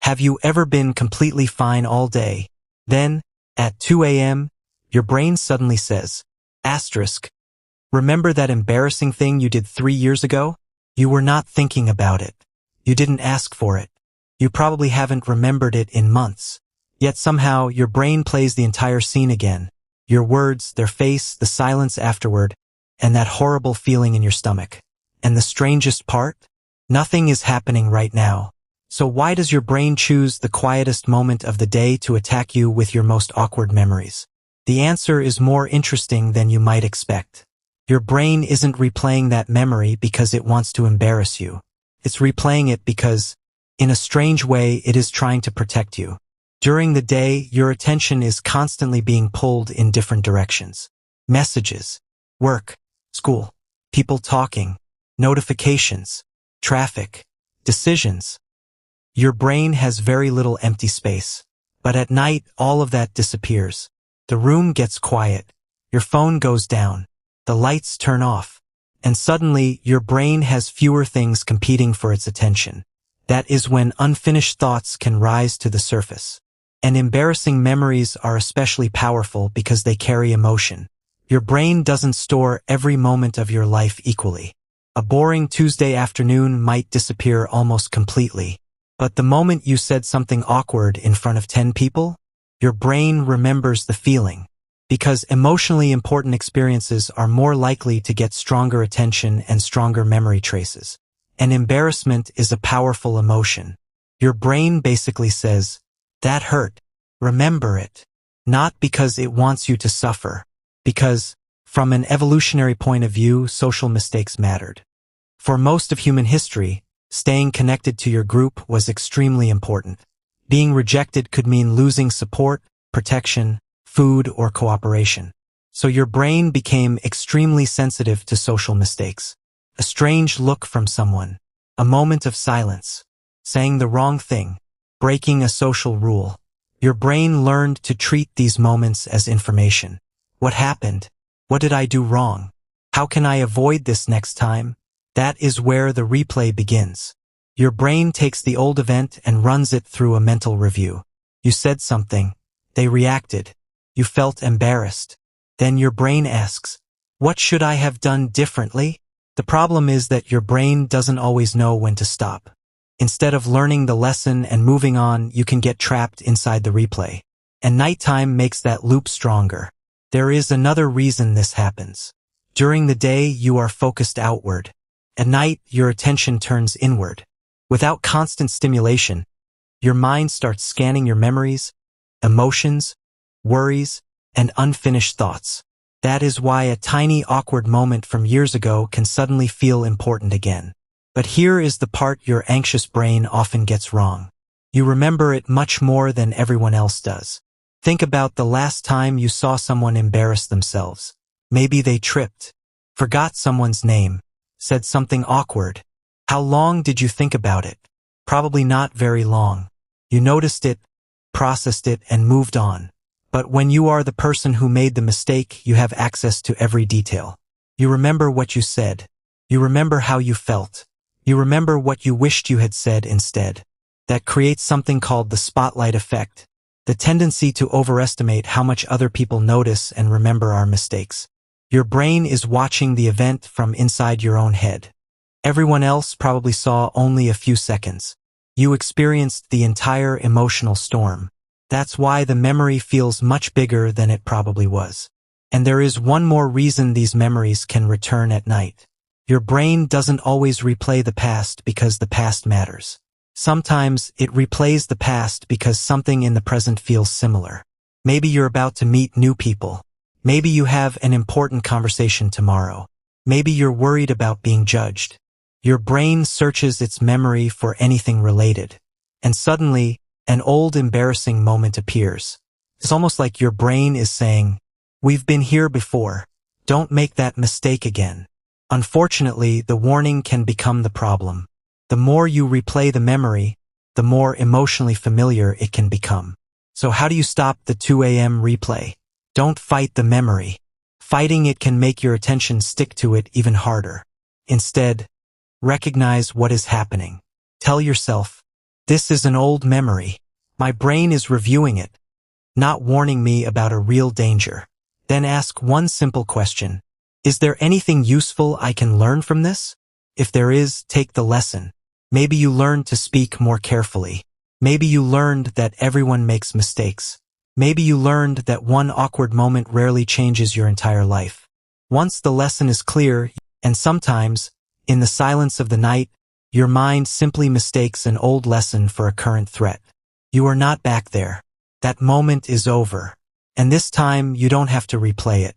Have you ever been completely fine all day? Then, at 2 a.m., your brain suddenly says, asterisk, remember that embarrassing thing you did 3 years ago? You were not thinking about it. You didn't ask for it. You probably haven't remembered it in months. Yet somehow your brain plays the entire scene again. Your words, their face, the silence afterward, and that horrible feeling in your stomach. And the strangest part? Nothing is happening right now. So why does your brain choose the quietest moment of the day to attack you with your most awkward memories? The answer is more interesting than you might expect. Your brain isn't replaying that memory because it wants to embarrass you. It's replaying it because, in a strange way, it is trying to protect you. During the day, your attention is constantly being pulled in different directions. Messages, work, school, people talking, notifications, traffic, decisions. Your brain has very little empty space. But at night, all of that disappears. The room gets quiet. Your phone goes down. The lights turn off. And suddenly, your brain has fewer things competing for its attention. That is when unfinished thoughts can rise to the surface. And embarrassing memories are especially powerful because they carry emotion. Your brain doesn't store every moment of your life equally. A boring Tuesday afternoon might disappear almost completely. But the moment you said something awkward in front of 10 people, your brain remembers the feeling. Because emotionally important experiences are more likely to get stronger attention and stronger memory traces. And embarrassment is a powerful emotion. Your brain basically says, that hurt. Remember it. Not because it wants you to suffer. Because, from an evolutionary point of view, social mistakes mattered. For most of human history, staying connected to your group was extremely important. Being rejected could mean losing support, protection, food, or cooperation. So your brain became extremely sensitive to social mistakes. A strange look from someone, a moment of silence, saying the wrong thing, breaking a social rule. Your brain learned to treat these moments as information. What happened? What did I do wrong? How can I avoid this next time? That is where the replay begins. Your brain takes the old event and runs it through a mental review. You said something. They reacted. You felt embarrassed. Then your brain asks, what should I have done differently? The problem is that your brain doesn't always know when to stop. Instead of learning the lesson and moving on, you can get trapped inside the replay. And nighttime makes that loop stronger. There is another reason this happens. During the day, you are focused outward. At night, your attention turns inward. Without constant stimulation, your mind starts scanning your memories, emotions, worries, and unfinished thoughts. That is why a tiny awkward moment from years ago can suddenly feel important again. But here is the part your anxious brain often gets wrong. You remember it much more than everyone else does. Think about the last time you saw someone embarrass themselves. Maybe they tripped, forgot someone's name, said something awkward. How long did you think about it? Probably not very long. You noticed it, processed it, and moved on. But when you are the person who made the mistake, you have access to every detail. You remember what you said. You remember how you felt. You remember what you wished you had said instead. That creates something called the spotlight effect, the tendency to overestimate how much other people notice and remember our mistakes. Your brain is watching the event from inside your own head. Everyone else probably saw only a few seconds. You experienced the entire emotional storm. That's why the memory feels much bigger than it probably was. And there is one more reason these memories can return at night. Your brain doesn't always replay the past because the past matters. Sometimes it replays the past because something in the present feels similar. Maybe you're about to meet new people. Maybe you have an important conversation tomorrow. Maybe you're worried about being judged. Your brain searches its memory for anything related. And suddenly, an old embarrassing moment appears. It's almost like your brain is saying, we've been here before. Don't make that mistake again. Unfortunately, the warning can become the problem. The more you replay the memory, the more emotionally familiar it can become. So how do you stop the 2 a.m. replay? Don't fight the memory. Fighting it can make your attention stick to it even harder. Instead, recognize what is happening. Tell yourself, This is an old memory. My brain is reviewing it, not warning me about a real danger. Then ask one simple question. Is there anything useful I can learn from this? If there is, take the lesson. Maybe you learned to speak more carefully. Maybe you learned that everyone makes mistakes. Maybe you learned that one awkward moment rarely changes your entire life. Once the lesson is clear, and sometimes, in the silence of the night, your mind simply mistakes an old lesson for a current threat. You are not back there. That moment is over. And this time, you don't have to replay it.